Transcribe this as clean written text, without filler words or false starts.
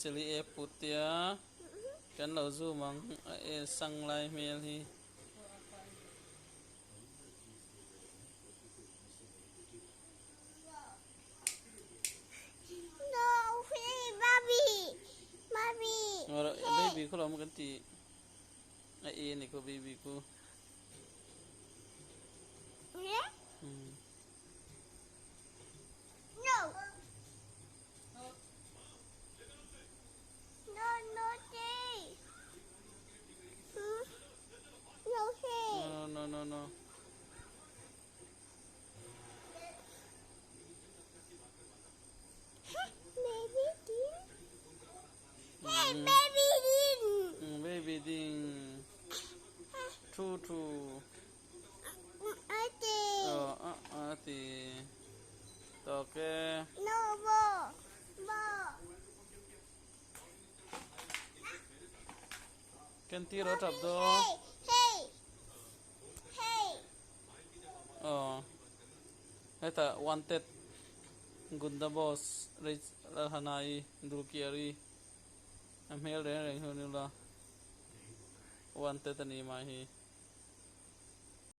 chili e putia kan lo zu mang e sang lai mel hi No, hey, Bobby. Bobby. ora Hey. baby ko lo mo kan ti e ni ko baby ko Yeah? No. No, no, hey. No, hey. no Baby Dean. Hey, Baby Dean. baby ding true Ate. ati to ke No, bo. Bo. kan ti ro tap do Hey, hey. Hey. eta wanted gunda boss reach hanai dulkiari amhel re honu la wanted ani mai hi